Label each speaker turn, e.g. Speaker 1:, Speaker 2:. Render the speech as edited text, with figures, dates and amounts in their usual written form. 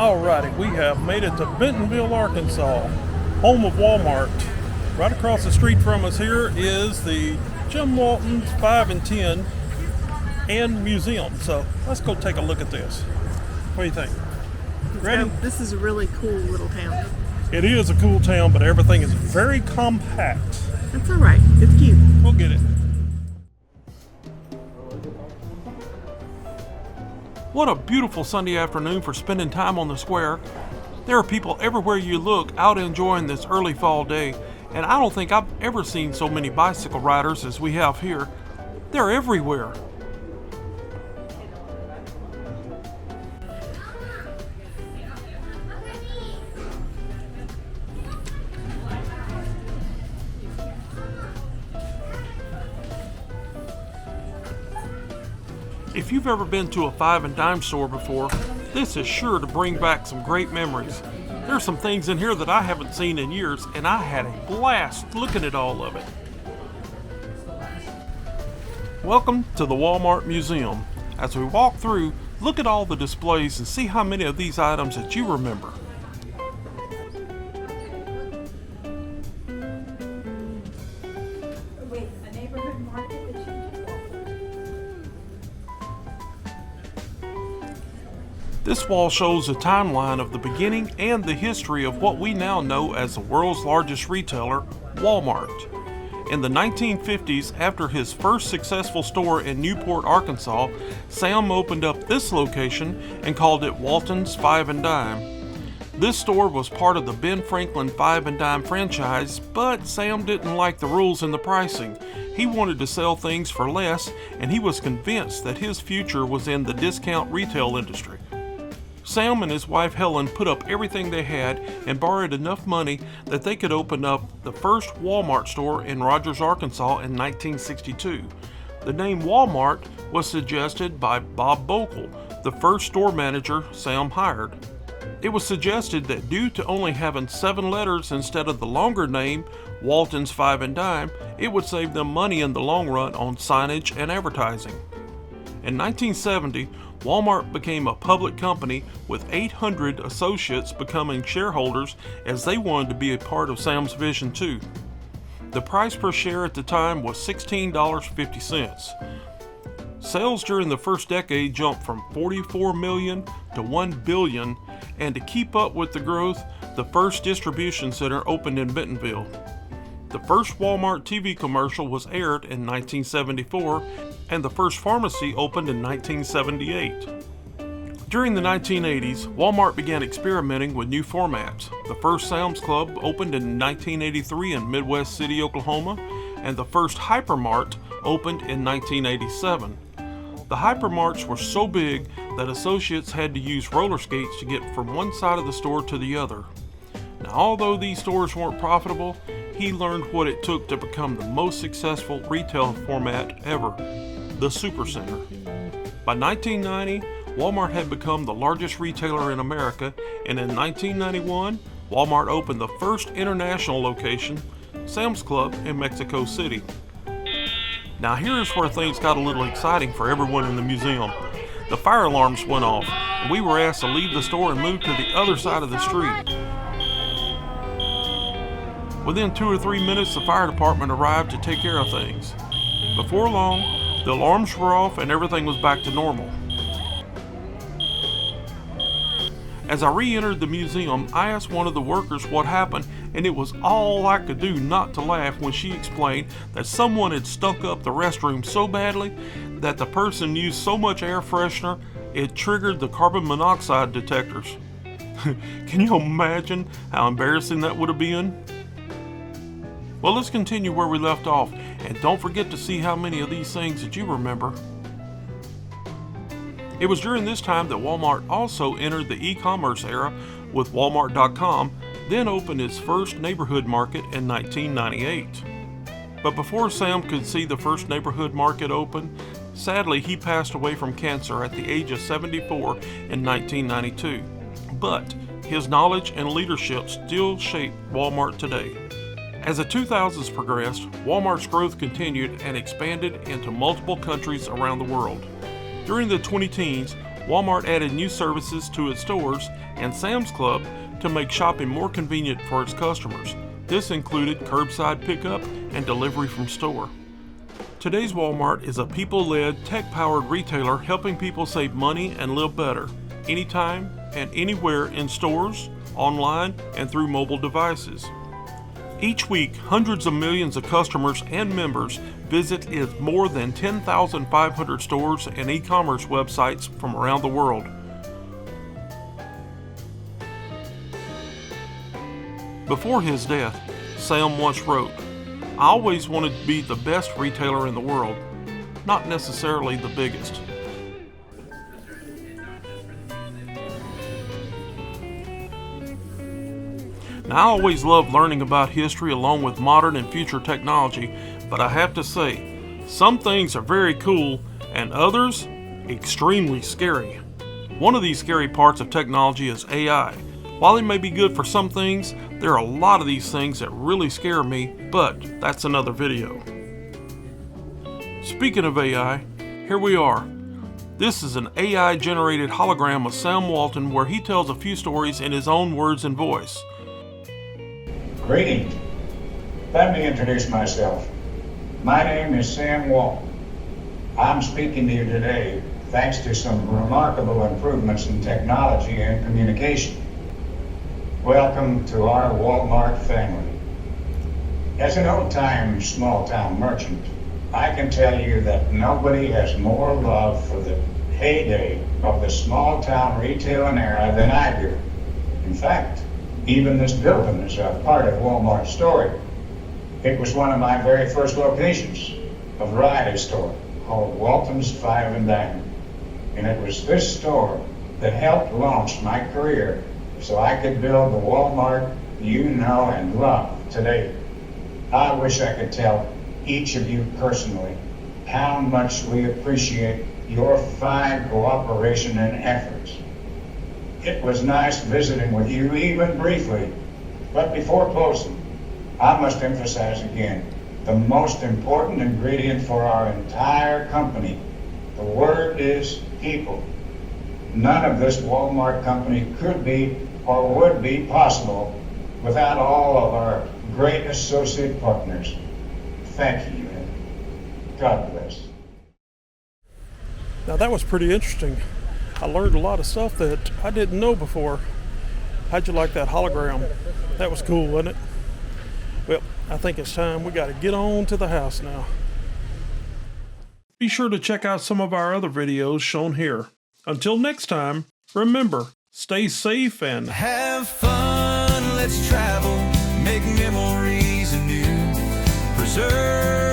Speaker 1: Alrighty, we have made it to Bentonville, Arkansas, home of Walmart. Right across the street from us here is the Sam Walton's 5 and 10 and museum. So let's go take a look at this. What do you think? Ready?
Speaker 2: This is a really cool little town.
Speaker 1: It is a cool town, but everything is very compact.
Speaker 2: That's alright. It's cute.
Speaker 1: We'll get it. What a beautiful Sunday afternoon for spending time on the square. There are people everywhere you look out enjoying this early fall day, and I don't think I've ever seen so many bicycle riders as we have here. They're everywhere. If you've ever been to a 5 and dime store before, this is sure to bring back some great memories. There's some things in here that I haven't seen in years, and I had a blast looking at all of it. Welcome to the Walmart Museum. As we walk through, look at all the displays and see how many of these items that you remember. This wall shows a timeline of the beginning and the history of what we now know as the world's largest retailer, Walmart. In the 1950s, after his first successful store in Newport, Arkansas, Sam opened up this location and called it Walton's 5 and Dime. This store was part of the Ben Franklin 5 and Dime franchise, but Sam didn't like the rules and the pricing. He wanted to sell things for less, and he was convinced that his future was in the discount retail industry. Sam and his wife Helen put up everything they had and borrowed enough money that they could open up the first Walmart store in Rogers, Arkansas in 1962. The name Walmart was suggested by Bob Bokel, the first store manager Sam hired. It was suggested that due to only having 7 letters instead of the longer name, Walton's 5 and Dime, it would save them money in the long run on signage and advertising. In 1970, Walmart became a public company with 800 associates becoming shareholders as they wanted to be a part of Sam's vision too. The price per share at the time was $16.50. Sales during the first decade jumped from 44 million to 1 billion, and to keep up with the growth, the first distribution center opened in Bentonville. The first Walmart TV commercial was aired in 1974, and the first pharmacy opened in 1978. During the 1980s, Walmart began experimenting with new formats. The first Sam's Club opened in 1983 in Midwest City, Oklahoma, and the first Hypermart opened in 1987. The Hypermarts were so big that associates had to use roller skates to get from one side of the store to the other. Now, although these stores weren't profitable, he learned what it took to become the most successful retail format ever, the Supercenter. By 1990, Walmart had become the largest retailer in America, and in 1991, Walmart opened the first international location, Sam's Club, in Mexico City. Now here's where things got a little exciting for everyone in the museum. The fire alarms went off, and we were asked to leave the store and move to the other side of the street. Within 2 or 3 minutes, the fire department arrived to take care of things. Before long, the alarms were off and everything was back to normal. As I re-entered the museum, I asked one of the workers what happened, and it was all I could do not to laugh when she explained that someone had stunk up the restroom so badly that the person used so much air freshener it triggered the carbon monoxide detectors. Can you imagine how embarrassing that would have been? Well, let's continue where we left off, and don't forget to see how many of these things that you remember. It was during this time that Walmart also entered the e-commerce era with Walmart.com, then opened its first neighborhood market in 1998. But before Sam could see the first neighborhood market open, sadly he passed away from cancer at the age of 74 in 1992. But his knowledge and leadership still shape Walmart today. As the 2000s progressed, Walmart's growth continued and expanded into multiple countries around the world. During the 2010s, Walmart added new services to its stores and Sam's Club to make shopping more convenient for its customers. This included curbside pickup and delivery from store. Today's Walmart is a people-led, tech-powered retailer helping people save money and live better, anytime and anywhere in stores, online, and through mobile devices. Each week, hundreds of millions of customers and members visit its more than 10,500 stores and e-commerce websites from around the world. Before his death, Sam once wrote, "I always wanted to be the best retailer in the world, not necessarily the biggest." Now, I always love learning about history along with modern and future technology, but I have to say, some things are very cool and others extremely scary. One of these scary parts of technology is AI. While it may be good for some things, there are a lot of these things that really scare me, but that's another video. Speaking of AI, here we are. This is an AI-generated hologram of Sam Walton where he tells a few stories in his own words and voice.
Speaker 3: Greetings. Let me introduce myself. My name is Sam Walton. I'm speaking to you today thanks to some remarkable improvements in technology and communication. Welcome to our Walmart family. As an old-time small-town merchant, I can tell you that nobody has more love for the heyday of the small-town retailing era than I do. In fact, even this building is a part of Walmart's story. It was one of my very first locations, a variety store called Walton's Five and Dime. And it was this store that helped launch my career so I could build the Walmart you know and love today. I wish I could tell each of you personally how much we appreciate your fine cooperation and efforts. It was nice visiting with you, even briefly. But before closing, I must emphasize again the most important ingredient for our entire company. The word is people. None of this Walmart company could be or would be possible without all of our great associate partners. Thank you, and God bless.
Speaker 1: Now that was pretty interesting. I learned a lot of stuff that I didn't know before. How'd you like that hologram? That was cool, wasn't it? Well, I think it's time we got to get on to the house now. Be sure to check out some of our other videos shown here. Until next time, remember, stay safe and
Speaker 4: have fun, let's travel, make memories anew, preserve